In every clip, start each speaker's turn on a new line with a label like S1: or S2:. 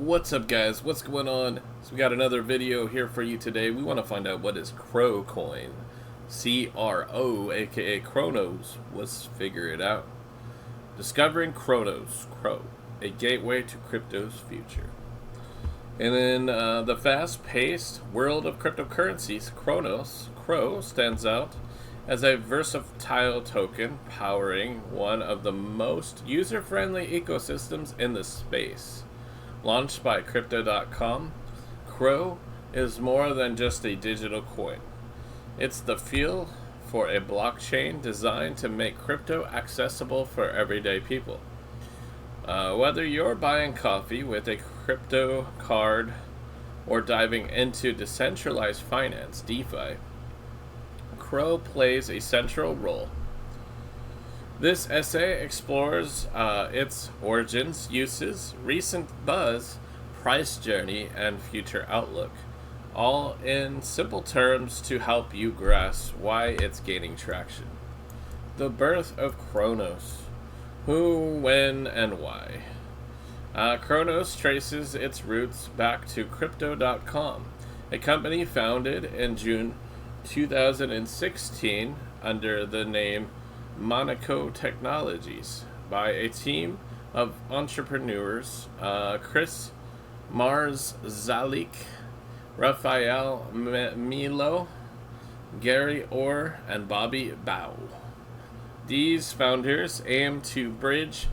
S1: What's up, guys? What's going on? So we got another video here for you today. We want to find out what is CRO coin. CRO, aka Cronos. Let's figure it out. Discovering Cronos, CRO, a gateway to crypto's future. And in the fast-paced world of cryptocurrencies, Cronos, CRO, stands out as a versatile token powering one of the most user-friendly ecosystems in the space. Launched by Crypto.com, CRO is more than just a digital coin. It's the feel for a blockchain designed to make crypto accessible for everyday people. Whether you're buying coffee with a crypto card or diving into decentralized finance, DeFi, CRO plays a central role. This essay explores its origins, uses, recent buzz, price journey, and future outlook, all in simple terms to help you grasp why it's gaining traction. The birth of Cronos. Who, when, and why? Cronos traces its roots back to Crypto.com, a company founded in June 2016 under the name Monaco Technologies by a team of entrepreneurs, Chris Marzalik, Rafael Milo, Gary Orr, and Bobby Bao. These founders aim to bridge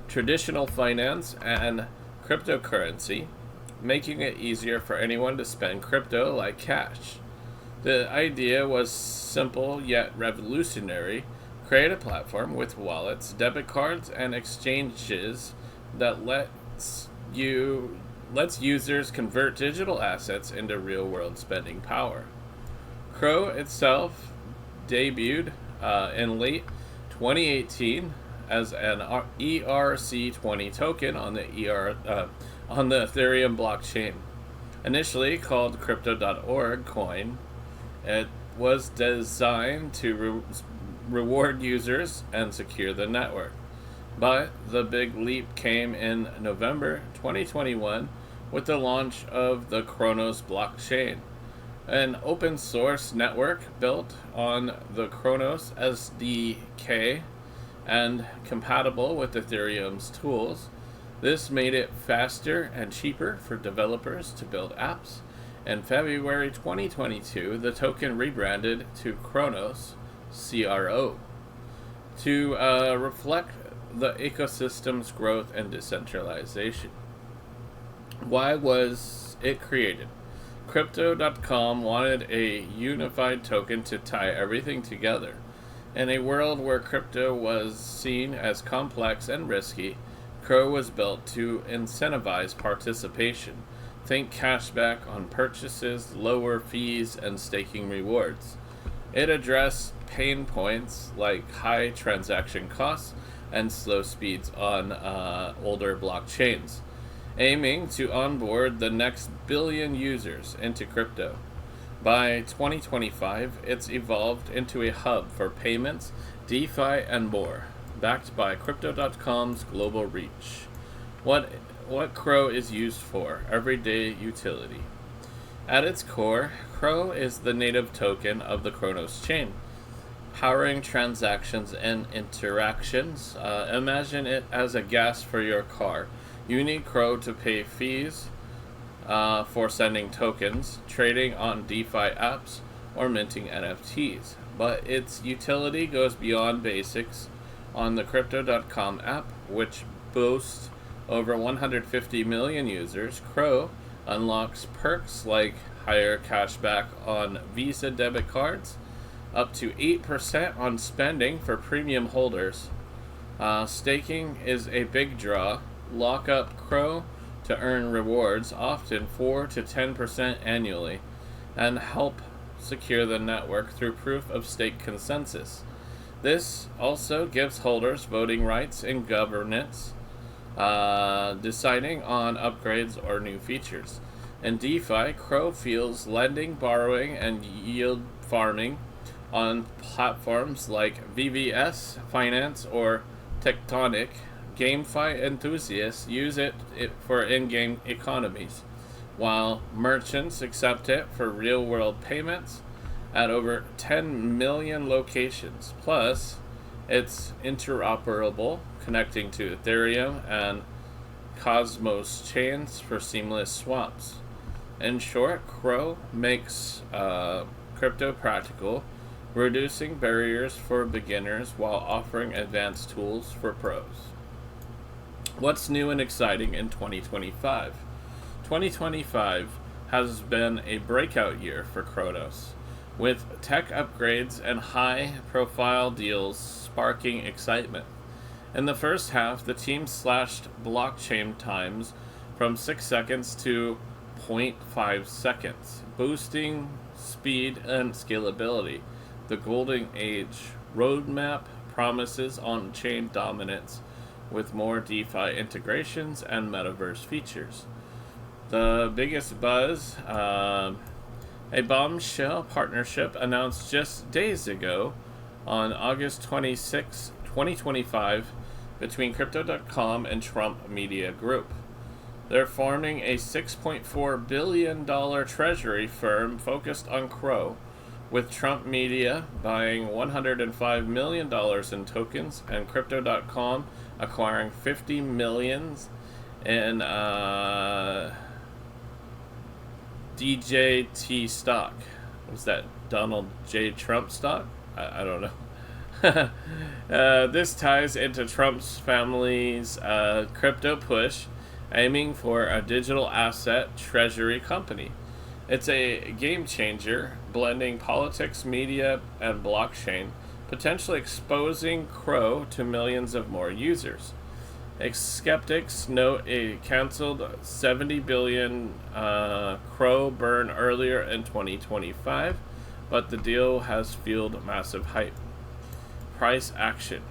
S1: traditional finance and cryptocurrency, making it easier for anyone to spend crypto like cash. The idea was simple yet revolutionary. Create a platform with wallets, debit cards, and exchanges that lets users convert digital assets into real-world spending power. CRO itself debuted in late 2018 as an ERC20 token on the Ethereum blockchain. Initially called Crypto.org coin, it was designed to reward users and secure the network. But the big leap came in November 2021 with the launch of the Cronos blockchain, an open source network built on the Cronos SDK and compatible with Ethereum's tools. This made it faster and cheaper for developers to build apps. In February 2022, the token rebranded to Cronos, CRO, to reflect the ecosystem's growth and decentralization. Why was it created? Crypto.com wanted a unified token to tie everything together. In a world where crypto was seen as complex and risky, CRO was built to incentivize participation. Think cashback on purchases, lower fees, and staking rewards. It addressed pain points like high transaction costs and slow speeds on older blockchains, aiming to onboard the next billion users into crypto. By 2025, it's evolved into a hub for payments, DeFi, and more, backed by Crypto.com's global reach. What CRO is used for: everyday utility. At its core, CRO is the native token of the Cronos chain, powering transactions and interactions. Imagine it as a gas for your car. You need CRO to pay fees for sending tokens, trading on DeFi apps, or minting NFTs. But its utility goes beyond basics. On the Crypto.com app, which boasts over 150 million users, CRO unlocks perks like higher cashback on Visa debit cards, up to 8% on spending for premium holders. Staking is a big draw. Lock up CRO to earn rewards, often 4 to 10% annually, and help secure the network through proof of stake consensus. This also gives holders voting rights in governance, deciding on upgrades or new features. In DeFi, CRO fuels lending, borrowing, and yield farming on platforms like VVS Finance or Tectonic. GameFi enthusiasts use it for in-game economies, while merchants accept it for real-world payments at over 10 million locations. Plus, it's interoperable, connecting to Ethereum and Cosmos chains for seamless swaps. In short, CRO makes crypto practical, reducing barriers for beginners while offering advanced tools for pros. What's new and exciting in 2025? 2025 has been a breakout year for Cronos, with tech upgrades and high-profile deals sparking excitement. In the first half, the team slashed blockchain times from 6 seconds to 0.5 seconds, boosting speed and scalability. The Golden Age roadmap promises on-chain dominance with more DeFi integrations and metaverse features. The biggest buzz, a bombshell partnership announced just days ago on August 26, 2025, between Crypto.com and Trump Media Group. They're forming a $6.4 billion treasury firm focused on CRO, with Trump Media buying $105 million in tokens and Crypto.com acquiring $50 million in DJT stock. Was that Donald J. Trump stock? I don't know. This ties into Trump's family's crypto push, aiming for a digital asset treasury company. It's a game changer, blending politics, media, and blockchain, potentially exposing CRO to millions of more users. Skeptics note a canceled $70 billion CRO burn earlier in 2025, but the deal has fueled massive hype. Price action.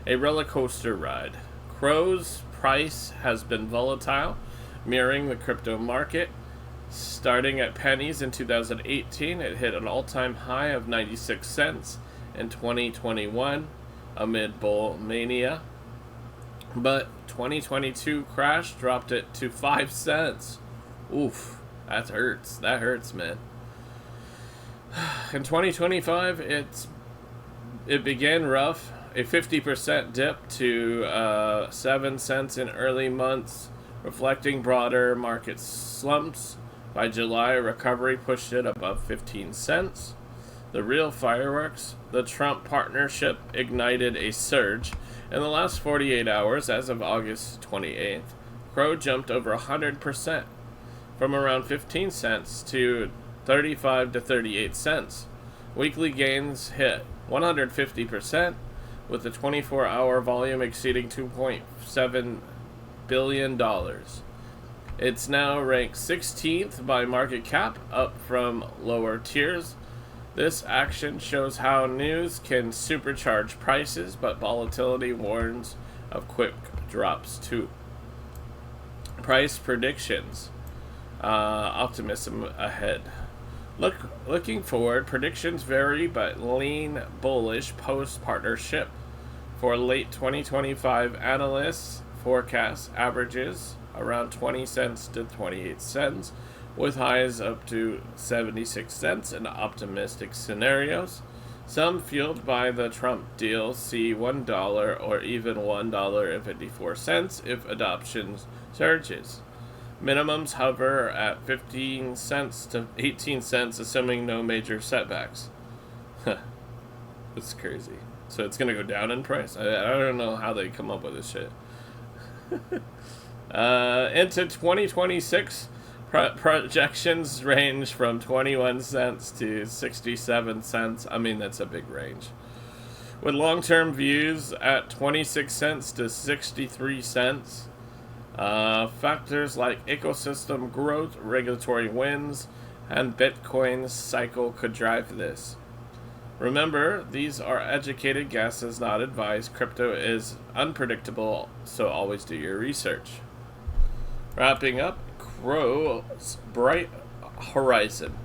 S1: A roller coaster ride. CRO's price has been volatile, mirroring the crypto market. Starting at pennies in 2018, it hit an all-time high of 96 cents in 2021 amid bull mania. But 2022 crash dropped it to 5 cents. Oof, that hurts. That hurts, man. In 2025, it began rough, a 50% dip to 7 cents in early months, reflecting broader market slumps. By July, recovery pushed it above 15 cents. The real fireworks, the Trump partnership ignited a surge. In the last 48 hours, as of August 28th, CRO jumped over 100%, from around 15 cents to 35 to 38 cents. Weekly gains hit 150%, with the 24-hour volume exceeding $2.7 billion. It's now ranked 16th by market cap, up from lower tiers. This action shows how news can supercharge prices, but volatility warns of quick drops too. Price predictions. Optimism ahead. Looking forward, predictions vary but lean bullish post-partnership. For late 2025, analysts forecast averages around 20 cents to 28 cents, with highs up to 76 cents in optimistic scenarios. Some, fueled by the Trump deal, see $1 or even $1.54 if adoption surges. Minimums hover at 15 cents to 18 cents, assuming no major setbacks. That's crazy. So it's going to go down in price? I don't know how they come up with this shit. Into 2026, projections range from 21 cents to 67 cents. I mean, that's a big range. With long-term views at 26 cents to 63 cents. Factors like ecosystem growth, regulatory wins, and Bitcoin's cycle could drive this. Remember, these are educated guesses, not advice. Crypto is unpredictable, so always do your research. Wrapping up, CRO's bright horizon.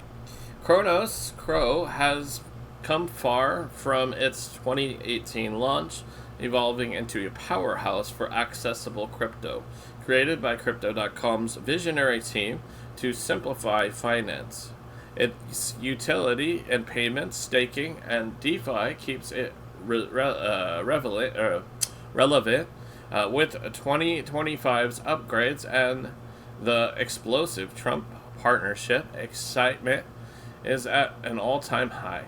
S1: CRO has come far from its 2018 launch, evolving into a powerhouse for accessible crypto, created by Crypto.com's visionary team to simplify finance. Its utility in payments, staking, and DeFi keeps it relevant with 2025's upgrades and the explosive Trump partnership. Excitement is at an all-time high.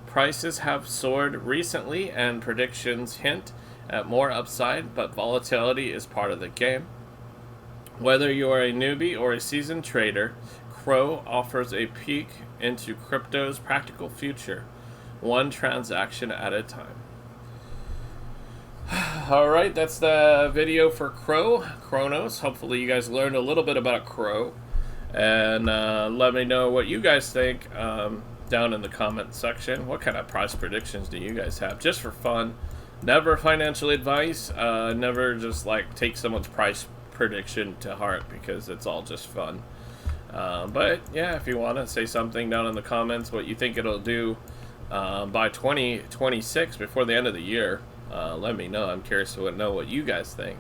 S1: Prices have soared recently, and predictions hint at more upside, but volatility is part of the game. Whether you are a newbie or a seasoned trader, CRO offers a peek into crypto's practical future, one transaction at a time. Alright, that's the video for Cronos. Hopefully you guys learned a little bit about CRO. And let me know what you guys think down in the comment section. What kind of price predictions do you guys have? Just for fun. Never financial advice. Never just like take someone's price prediction to heart, because it's all just fun. But yeah, if you want to say something down in the comments, what you think it'll do by 2026, before the end of the year, let me know. I'm curious to know what you guys think.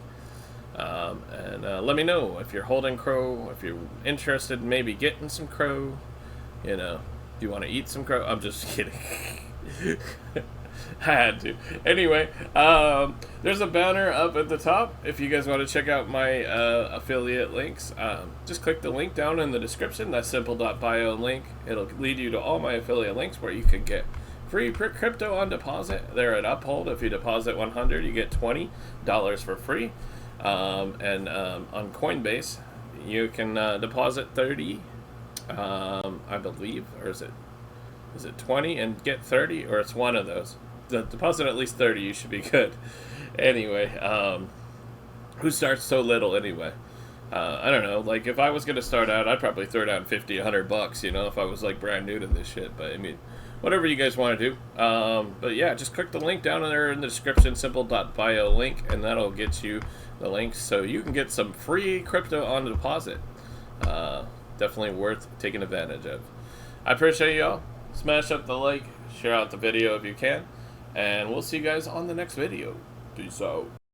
S1: And let me know if you're holding CRO, if you're interested in maybe getting some CRO. You know, do you want to eat some CRO? I'm just kidding. I had to. Anyway, there's a banner up at the top if you guys want to check out my affiliate links. Just click the link down in the description, that simple.bio link. It'll lead you to all my affiliate links where you can get free crypto on deposit. They're at Uphold. If you deposit 100, you get $20 for free. And on Coinbase, you can deposit 30, I believe, or is it 20 and get 30, or it's one of those. The deposit at least 30, you should be good. Anyway, who starts so little anyway? I don't know. Like, if I was gonna start out, I'd probably throw down 50, 100 bucks. You know, if I was like brand new to this shit. But I mean, whatever you guys want to do. But yeah, just click the link down there in the description, simple.bio link, and that'll get you the links so you can get some free crypto on deposit. Definitely worth taking advantage of. I appreciate y'all. Smash up the like, share out the video if you can, and we'll see you guys on the next video. Peace out.